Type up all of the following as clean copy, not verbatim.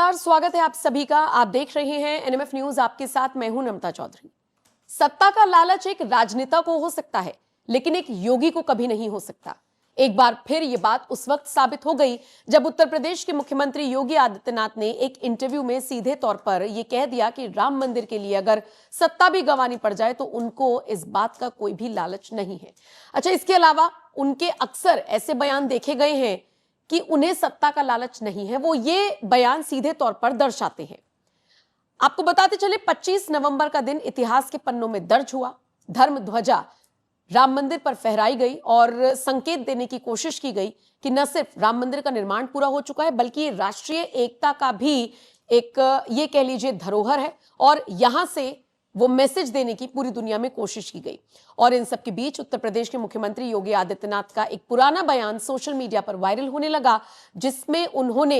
नमस्कार, स्वागत है आप सभी का। आप देख रहे हैं एनएमएफ न्यूज। आपके साथ मैं हूं नम्रता चौधरी। सत्ता का लालच एक राजनेता को हो सकता है, लेकिन एक योगी को कभी नहीं हो सकता। एक बार फिर यह बात उस वक्त साबित हो गई जब उत्तर प्रदेश के मुख्यमंत्री योगी आदित्यनाथ ने एक इंटरव्यू में सीधे तौर पर यह कह दिया कि राम मंदिर के लिए अगर सत्ता भी गंवानी पड़ जाए तो उनको इस बात का कोई भी लालच नहीं है। अच्छा, इसके अलावा उनके अक्सर ऐसे बयान देखे गए हैं कि उन्हें सत्ता का लालच नहीं है। वो ये बयान सीधे तौर पर दर्शाते हैं। आपको बताते चले 25 नवंबर का दिन इतिहास के पन्नों में दर्ज हुआ। धर्म ध्वजा राम मंदिर पर फहराई गई और संकेत देने की कोशिश की गई कि न सिर्फ राम मंदिर का निर्माण पूरा हो चुका है, बल्कि राष्ट्रीय एकता का भी एक ये कह लीजिए धरोहर है और यहां से वो मैसेज देने की पूरी दुनिया में कोशिश की गई। और इन सब के बीच उत्तर प्रदेश के मुख्यमंत्री योगी आदित्यनाथ का एक पुराना बयान सोशल मीडिया पर वायरल होने लगा, जिसमें उन्होंने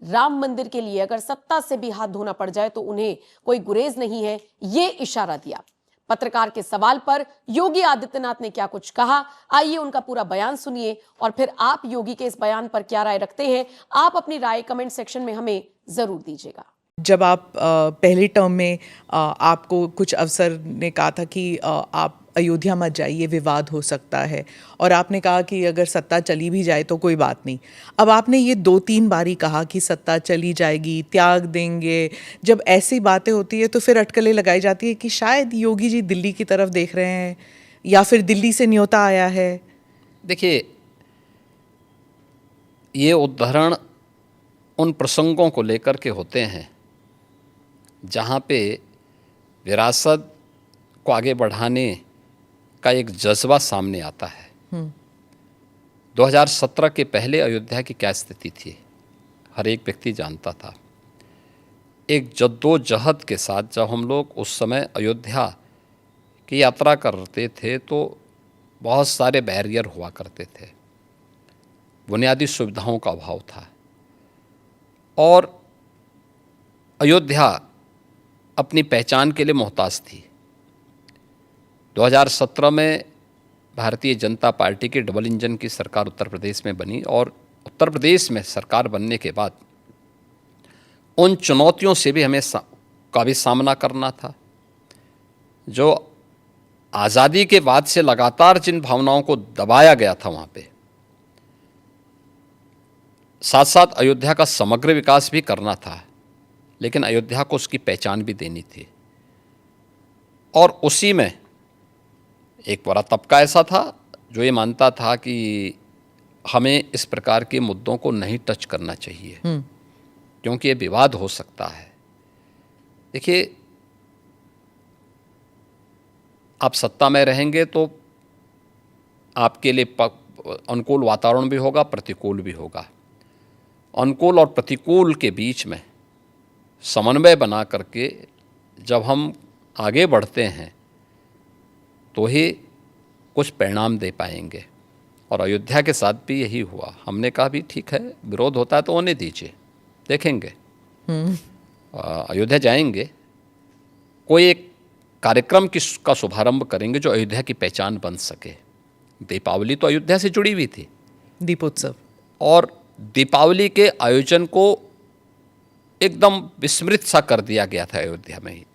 राम मंदिर के लिए अगर सत्ता से भी हाथ धोना पड़ जाए तो उन्हें कोई गुरेज नहीं है, ये इशारा दिया। पत्रकार के सवाल पर योगी आदित्यनाथ ने क्या कुछ कहा, आइए उनका पूरा बयान सुनिए और फिर आप योगी के इस बयान पर क्या राय रखते हैं, आप अपनी राय कमेंट सेक्शन में हमें जरूर दीजिएगा। जब आप पहले टर्म में आपको कुछ अफसर ने कहा था कि आप अयोध्या मत जाइए, विवाद हो सकता है, और आपने कहा कि अगर सत्ता चली भी जाए तो कोई बात नहीं। अब आपने ये 2-3 बारी कहा कि सत्ता चली जाएगी, त्याग देंगे। जब ऐसी बातें होती है तो फिर अटकलें लगाई जाती है कि शायद योगी जी दिल्ली की तरफ देख रहे हैं या फिर दिल्ली से न्योता आया है। देखिए, ये उदाहरण उन प्रसंगों को लेकर के होते हैं जहाँ पे विरासत को आगे बढ़ाने का एक जज्बा सामने आता है। 2017 के पहले अयोध्या की क्या स्थिति थी, हर एक व्यक्ति जानता था। एक जद्दोजहद के साथ जब हम लोग उस समय अयोध्या की यात्रा करते थे तो बहुत सारे बैरियर हुआ करते थे, बुनियादी सुविधाओं का अभाव था और अयोध्या अपनी पहचान के लिए मोहताज थी। 2017 में भारतीय जनता पार्टी की डबल इंजन की सरकार उत्तर प्रदेश में बनी और उत्तर प्रदेश में सरकार बनने के बाद उन चुनौतियों से भी हमें का भी सामना करना था जो आज़ादी के बाद से लगातार जिन भावनाओं को दबाया गया था वहाँ पे। साथ साथ अयोध्या का समग्र विकास भी करना था, लेकिन अयोध्या को उसकी पहचान भी देनी थी। और उसी में एक बड़ा तबका ऐसा था जो ये मानता था कि हमें इस प्रकार के मुद्दों को नहीं टच करना चाहिए क्योंकि ये विवाद हो सकता है। देखिए, आप सत्ता में रहेंगे तो आपके लिए अनुकूल वातावरण भी होगा, प्रतिकूल भी होगा। अनुकूल और प्रतिकूल के बीच में समन्वय बना करके जब हम आगे बढ़ते हैं तो ही कुछ परिणाम दे पाएंगे। और अयोध्या के साथ भी यही हुआ। हमने कहा भी ठीक है, विरोध होता है तो होने दीजिए, देखेंगे। अयोध्या जाएंगे, कोई एक कार्यक्रम का शुभारंभ करेंगे जो अयोध्या की पहचान बन सके। दीपावली तो अयोध्या से जुड़ी हुई थी, दीपोत्सव, और दीपावली के आयोजन को एकदम विस्मृत सा कर दिया गया था अयोध्या में ही।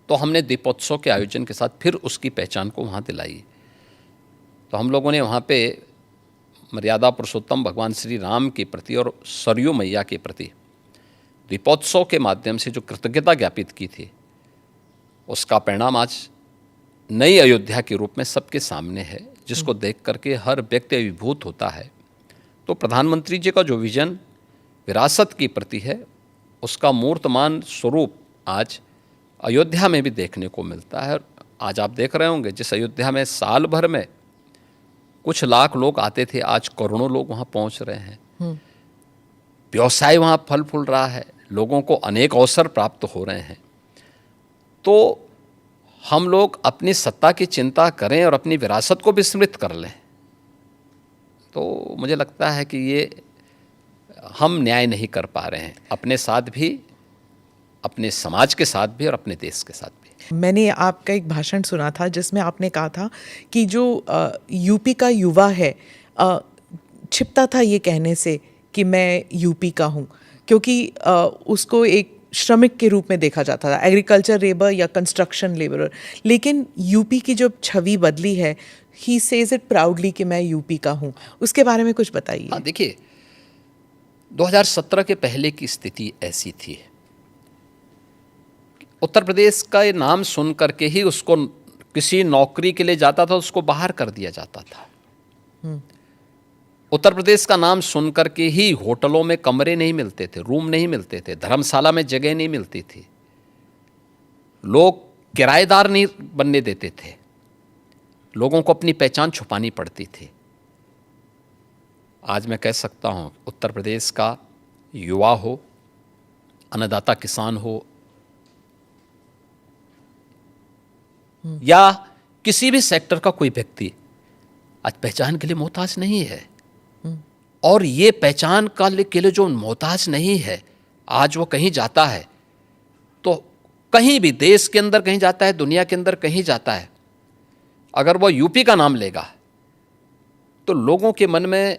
तो हमने दीपोत्सव के आयोजन के साथ फिर उसकी पहचान को वहाँ दिलाई। तो हम लोगों ने वहाँ पे मर्यादा पुरुषोत्तम भगवान श्री राम के प्रति और सरयू मैया के प्रति दीपोत्सव के माध्यम से जो कृतज्ञता ज्ञापित की थी, उसका परिणाम आज नई अयोध्या के रूप में सबके सामने है, जिसको देख करके हर व्यक्ति अभिभूत होता है। तो प्रधानमंत्री जी का जो विजन विरासत के प्रति है, उसका मूर्तमान स्वरूप आज अयोध्या में भी देखने को मिलता है। आज आप देख रहे होंगे, जिस अयोध्या में साल भर में कुछ लाख लोग आते थे, आज करोड़ों लोग वहाँ पहुँच रहे हैं। व्यवसाय वहाँ फल फूल रहा है, लोगों को अनेक अवसर प्राप्त हो रहे हैं। तो हम लोग अपनी सत्ता की चिंता करें और अपनी विरासत को विस्मृत कर लें, तो मुझे लगता है कि ये हम न्याय नहीं कर पा रहे हैं, अपने साथ भी, अपने समाज के साथ भी और अपने देश के साथ भी। मैंने आपका एक भाषण सुना था जिसमें आपने कहा था कि जो यूपी का युवा है छिपता था ये कहने से कि मैं यूपी का हूँ, क्योंकि उसको एक श्रमिक के रूप में देखा जाता था, एग्रीकल्चर लेबर या कंस्ट्रक्शन लेबर। लेकिन यूपी की जो छवि बदली है, ही सेज इट प्राउडली कि मैं यूपी का हूँ, उसके बारे में कुछ बताइए। हाँ, देखिए 2017 के पहले की स्थिति ऐसी थी, उत्तर प्रदेश का ये नाम सुन करके ही उसको किसी नौकरी के लिए जाता था उसको बाहर कर दिया जाता था। उत्तर प्रदेश का नाम सुन करके ही होटलों में कमरे नहीं मिलते थे, रूम नहीं मिलते थे, धर्मशाला में जगह नहीं मिलती थी, लोग किराएदार नहीं बनने देते थे, लोगों को अपनी पहचान छुपानी पड़ती थी। आज मैं कह सकता हूँ उत्तर प्रदेश का युवा हो, अन्नदाता किसान हो, या किसी भी सेक्टर का कोई व्यक्ति आज पहचान के लिए मोहताज नहीं है। और ये पहचान के लिए जो मोहताज नहीं है, आज वो कहीं जाता है तो कहीं भी देश के अंदर कहीं जाता है, दुनिया के अंदर कहीं जाता है, अगर वह यूपी का नाम लेगा तो लोगों के मन में,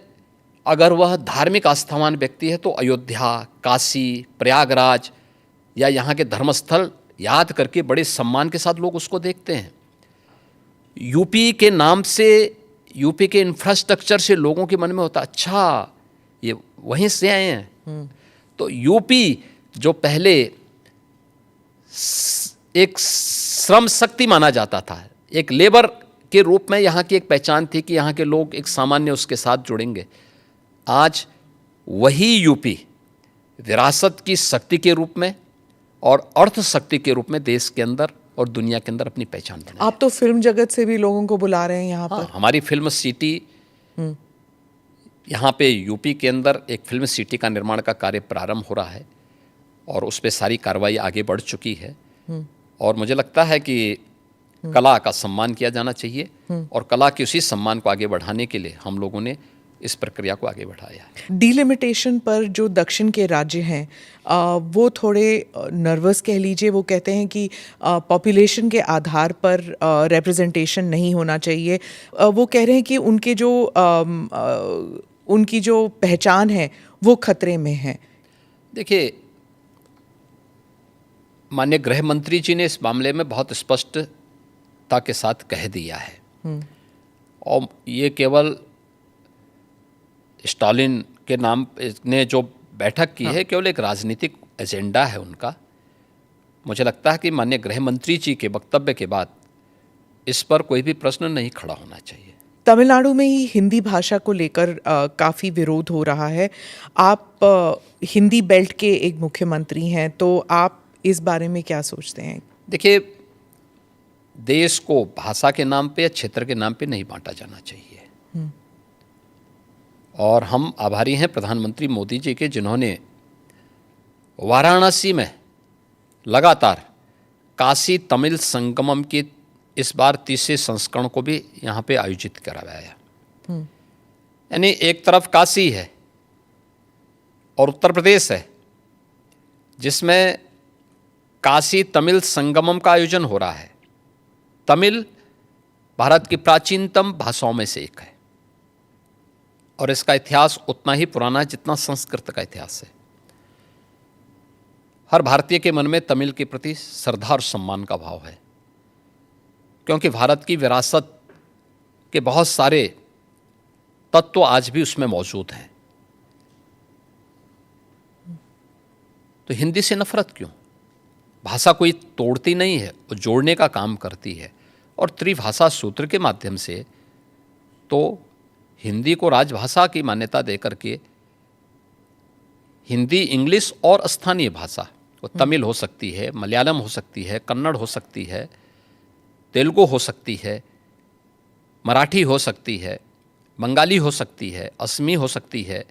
अगर वह धार्मिक आस्थावान व्यक्ति है तो अयोध्या, काशी, प्रयागराज या यहाँ के धर्मस्थल याद करके बड़े सम्मान के साथ लोग उसको देखते हैं। यूपी के नाम से, यूपी के इंफ्रास्ट्रक्चर से लोगों के मन में होता, अच्छा ये वहीं से आए हैं। तो यूपी जो पहले एक श्रम शक्ति माना जाता था, एक लेबर के रूप में यहाँ की एक पहचान थी कि यहाँ के लोग एक सामान्य उसके साथ जुड़ेंगे, आज वही यूपी विरासत की शक्ति के रूप में और अर्थ शक्ति के रूप में देश के अंदर और दुनिया के अंदर अपनी पहचान बनाई। आप तो फिल्म जगत से भी लोगों को बुला रहे हैं यहाँ पर। हमारी फिल्म सिटी, यहाँ पे यूपी के अंदर एक फिल्म सिटी का निर्माण का कार्य प्रारंभ हो रहा है और उस पर सारी कार्रवाई आगे बढ़ चुकी है। और मुझे लगता है कि कला का सम्मान किया जाना चाहिए और कला के उसी सम्मान को आगे बढ़ाने के लिए हम लोगों ने इस प्रक्रिया को आगे बढ़ाया है। डिलिमिटेशन पर जो दक्षिण के राज्य हैं वो थोड़े नर्वस कह लीजिए। वो कहते हैं कि पॉपुलेशन के आधार पर रिप्रेजेंटेशन नहीं होना चाहिए। वो कह रहे हैं कि उनकी जो पहचान है वो खतरे में है। देखिए, माननीय गृह मंत्री जी ने इस मामले में बहुत स्पष्टता के साथ कह दिया है और ये केवल स्टालिन के नाम ने जो बैठक की है केवल एक राजनीतिक एजेंडा है उनका। मुझे लगता है कि माननीय गृह मंत्री जी के वक्तव्य के बाद इस पर कोई भी प्रश्न नहीं खड़ा होना चाहिए। तमिलनाडु में ही हिंदी भाषा को लेकर काफ़ी विरोध हो रहा है। आप हिंदी बेल्ट के एक मुख्यमंत्री हैं, तो आप इस बारे में क्या सोचते हैं? देखिए, देश को भाषा के नाम पे या क्षेत्र के नाम पे नहीं बांटा जाना चाहिए। और हम आभारी हैं प्रधानमंत्री मोदी जी के, जिन्होंने वाराणसी में लगातार काशी तमिल संगमम की इस बार 30वें संस्करण को भी यहाँ पे आयोजित करवाया। यानी एक तरफ काशी है और उत्तर प्रदेश है, जिसमें काशी तमिल संगमम का आयोजन हो रहा है। तमिल भारत की प्राचीनतम भाषाओं में से एक है और इसका इतिहास उतना ही पुराना है जितना संस्कृत का इतिहास है। हर भारतीय के मन में तमिल के प्रति श्रद्धा और सम्मान का भाव है, क्योंकि भारत की विरासत के बहुत सारे तत्व आज भी उसमें मौजूद हैं। तो हिंदी से नफरत क्यों? भाषा कोई तोड़ती नहीं है, वो जोड़ने का काम करती है। और त्रिभाषा सूत्र के माध्यम से तो हिंदी को राजभाषा की मान्यता देकर के हिंदी, इंग्लिश और स्थानीय भाषा, वो तमिल हो सकती है, मलयालम हो सकती है, कन्नड़ हो सकती है, तेलुगु हो सकती है, मराठी हो सकती है, बंगाली हो सकती है, असमी हो सकती है,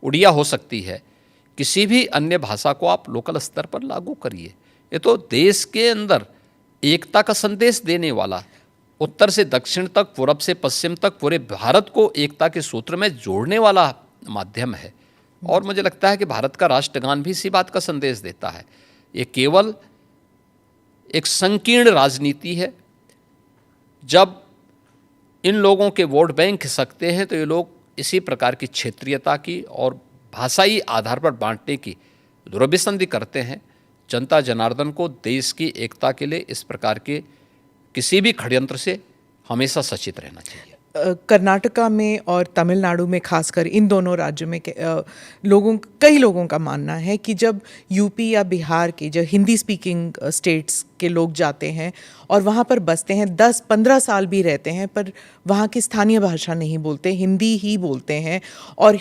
उड़िया हो सकती है, किसी भी अन्य भाषा को आप लोकल स्तर पर लागू करिए। ये तो देश के अंदर एकता का संदेश देने वाला, उत्तर से दक्षिण तक, पूरब से पश्चिम तक पूरे भारत को एकता के सूत्र में जोड़ने वाला माध्यम है। और मुझे लगता है कि भारत का राष्ट्रगान भी इसी बात का संदेश देता है। ये केवल एक संकीर्ण राजनीति है। जब इन लोगों के वोट बैंक खिसकते हैं तो ये लोग इसी प्रकार की क्षेत्रीयता की और भाषाई आधार पर बांटने की दुरभिसंधि करते हैं, जनता जनार्दन को देश की एकता के लिए इस प्रकार के किसी भी षड्यंत्र से हमेशा सचेत रहना चाहिए। कर्नाटका में और तमिलनाडु में खासकर इन दोनों राज्यों में कई लोगों का मानना है कि जब यूपी या बिहार के जो हिंदी स्पीकिंग स्टेट्स के लोग जाते हैं और वहाँ पर बसते हैं, 10-15 साल भी रहते हैं, पर वहाँ की स्थानीय भाषा नहीं बोलते, हिंदी ही बोलते हैं, और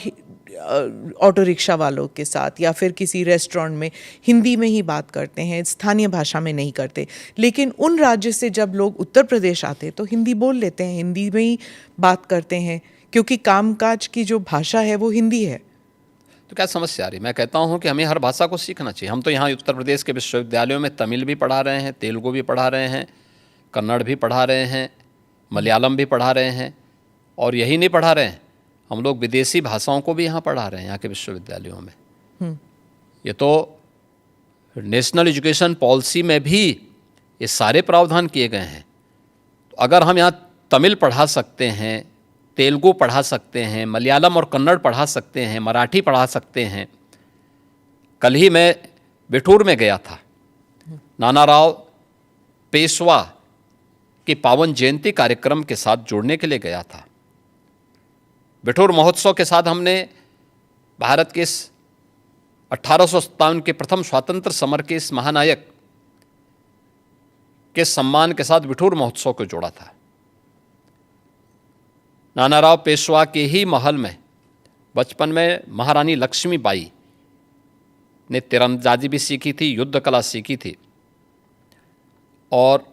ऑटो रिक्शा वालों के साथ या फिर किसी रेस्टोरेंट में हिंदी में ही बात करते हैं, स्थानीय भाषा में नहीं करते। लेकिन उन राज्य से जब लोग उत्तर प्रदेश आते तो हिंदी बोल लेते हैं, हिंदी में ही बात करते हैं, क्योंकि कामकाज की जो भाषा है वो हिंदी है। तो क्या समस्या आ रही? मैं कहता हूँ कि हमें हर भाषा को सीखना चाहिए। हम तो यहाँ उत्तर प्रदेश के विश्वविद्यालयों में तमिल भी पढ़ा रहे हैं, तेलुगु भी पढ़ा रहे हैं, कन्नड़ भी पढ़ा रहे हैं, मलयालम भी पढ़ा रहे हैं, और यही नहीं पढ़ा रहे हैं, हम लोग विदेशी भाषाओं को भी यहाँ पढ़ा रहे हैं यहाँ के विश्वविद्यालयों में। ये तो नेशनल एजुकेशन पॉलिसी में भी ये सारे प्रावधान किए गए हैं। तो अगर हम यहाँ तमिल पढ़ा सकते हैं, तेलुगु पढ़ा सकते हैं, मलयालम और कन्नड़ पढ़ा सकते हैं, मराठी पढ़ा सकते हैं। कल ही मैं बिठूर में गया था, नानाराव पेशवा के पावन जयंती कार्यक्रम के साथ जुड़ने के लिए गया था। बिठूर महोत्सव के साथ हमने भारत के इस 1857 के प्रथम स्वातंत्र समर के इस महानायक के सम्मान के साथ बिठूर महोत्सव को जोड़ा था। नानाराव पेशवा के ही महल में बचपन में महारानी लक्ष्मीबाई ने तीरंदाजी भी सीखी थी, युद्ध कला सीखी थी, और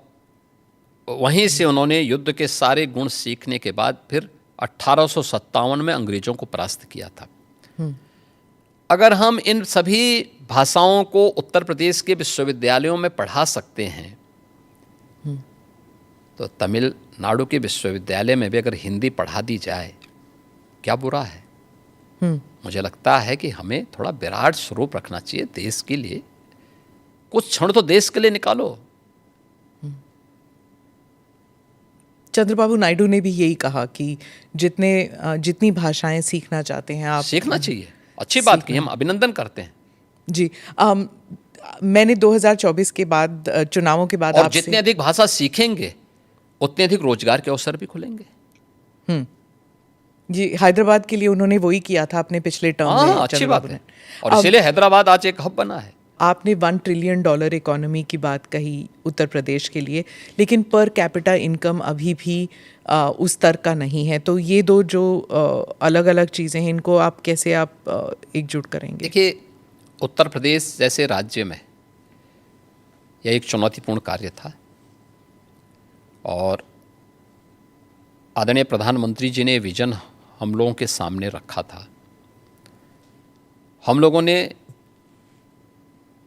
वहीं से उन्होंने युद्ध के सारे गुण सीखने के बाद फिर 1857 में अंग्रेजों को परास्त किया था। अगर हम इन सभी भाषाओं को उत्तर प्रदेश के विश्वविद्यालयों में पढ़ा सकते हैं, तो तमिलनाडु के विश्वविद्यालय में भी अगर हिंदी पढ़ा दी जाए, क्या बुरा है? मुझे लगता है कि हमें थोड़ा विराट स्वरूप रखना चाहिए देश के लिए। कुछ क्षण तो देश के लिए निकालो। चंद्रबाबू नायडू ने भी यही कहा कि जितनी भाषाएं सीखना चाहते हैं आप सीखना चाहिए। अच्छी बात की, हम अभिनंदन करते हैं जी। मैंने 2024 के बाद, चुनावों के बाद, और जितनी अधिक भाषा सीखेंगे उतने अधिक रोजगार के अवसर भी खुलेंगे। जी, हैदराबाद के लिए उन्होंने वही किया था अपने पिछले टर्म में। अच्छी बात है, और इसीलिए हैदराबाद आज एक हब बना है। आपने $1 ट्रिलियन इकोनॉमी की बात कही उत्तर प्रदेश के लिए, लेकिन पर कैपिटा इनकम अभी भी उस स्तर का नहीं है। तो ये दो जो अलग अलग चीज़ें हैं, इनको आप कैसे एकजुट करेंगे? देखिए, उत्तर प्रदेश जैसे राज्य में यह एक चुनौतीपूर्ण कार्य था, और आदरणीय प्रधानमंत्री जी ने विजन हम लोगों के सामने रखा था। हम लोगों ने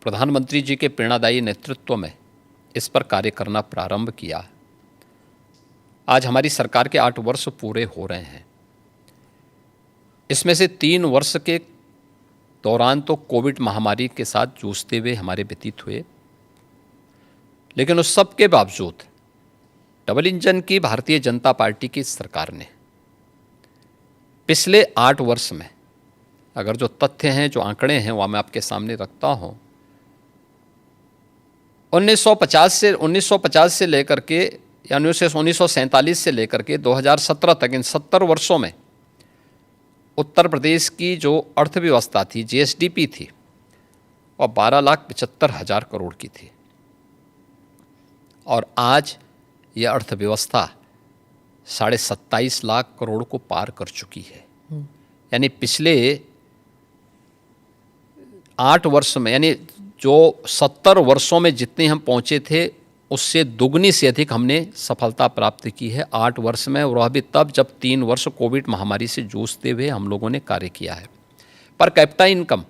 प्रधानमंत्री जी के प्रेरणादायी नेतृत्व में इस पर कार्य करना प्रारंभ किया। आज हमारी सरकार के 8 वर्ष पूरे हो रहे हैं। इसमें से 3 वर्ष के दौरान तो कोविड महामारी के साथ जूझते हुए हमारे व्यतीत हुए, लेकिन उस सब के बावजूद डबल इंजन की भारतीय जनता पार्टी की सरकार ने पिछले 8 वर्ष में, अगर जो तथ्य हैं, जो आंकड़े हैं, वह मैं आपके सामने रखता हूं, 1950 से लेकर के, यानी 1947 से लेकर के 2017 तक, इन 70 वर्षों में उत्तर प्रदेश की जो अर्थव्यवस्था थी, जीएसडीपी थी, वह 12,75,000 करोड़ की थी, और आज यह अर्थव्यवस्था 27.5 लाख करोड़ को पार कर चुकी है। यानी पिछले 8 वर्ष में, यानी जो 70 वर्षों में जितने हम पहुंचे थे, उससे दुगनी से अधिक हमने सफलता प्राप्त की है 8 वर्ष में, और वह भी तब जब 3 वर्ष कोविड महामारी से जूझते हुए हम लोगों ने कार्य किया है। पर कैपिटा इनकम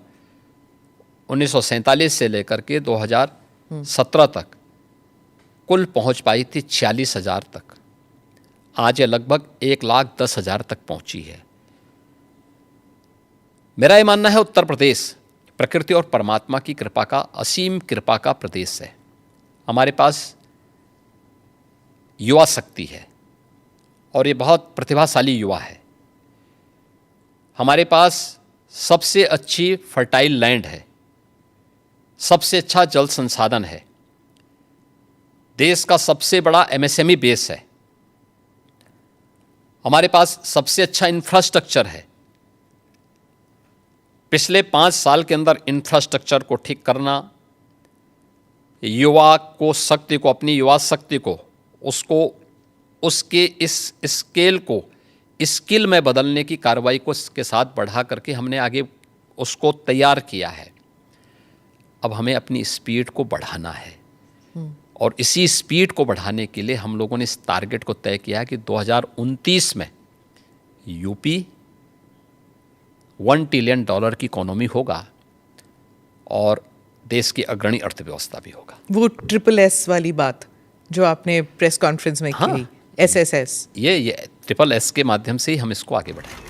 1947 से लेकर के 2017 तक कुल पहुंच पाई थी 46,000 तक। आज ये लगभग 1,10,000 तक पहुंची है। मेरा ये मानना है, उत्तर प्रदेश प्रकृति और परमात्मा की कृपा का, असीम कृपा का प्रदेश है। हमारे पास युवा शक्ति है, और ये बहुत प्रतिभाशाली युवा है। हमारे पास सबसे अच्छी फर्टाइल लैंड है, सबसे अच्छा जल संसाधन है, देश का सबसे बड़ा एमएसएमई बेस है, हमारे पास सबसे अच्छा इंफ्रास्ट्रक्चर है। पिछले 5 साल के अंदर इंफ्रास्ट्रक्चर को ठीक करना, युवा को शक्ति को, अपनी युवा शक्ति को, उसको उसके इस स्केल को स्किल में बदलने की कार्रवाई को इसके साथ बढ़ा करके हमने आगे उसको तैयार किया है। अब हमें अपनी स्पीड को बढ़ाना है और इसी स्पीड को बढ़ाने के लिए हम लोगों ने इस टारगेट को तय किया है कि 2029 में यूपी $1 ट्रिलियन की इकोनॉमी होगा और देश की अग्रणी अर्थव्यवस्था भी होगा। वो SSS वाली बात जो आपने प्रेस कॉन्फ्रेंस में हाँ, की, SSS, ये SSS के माध्यम से ही हम इसको आगे बढ़ाएंगे।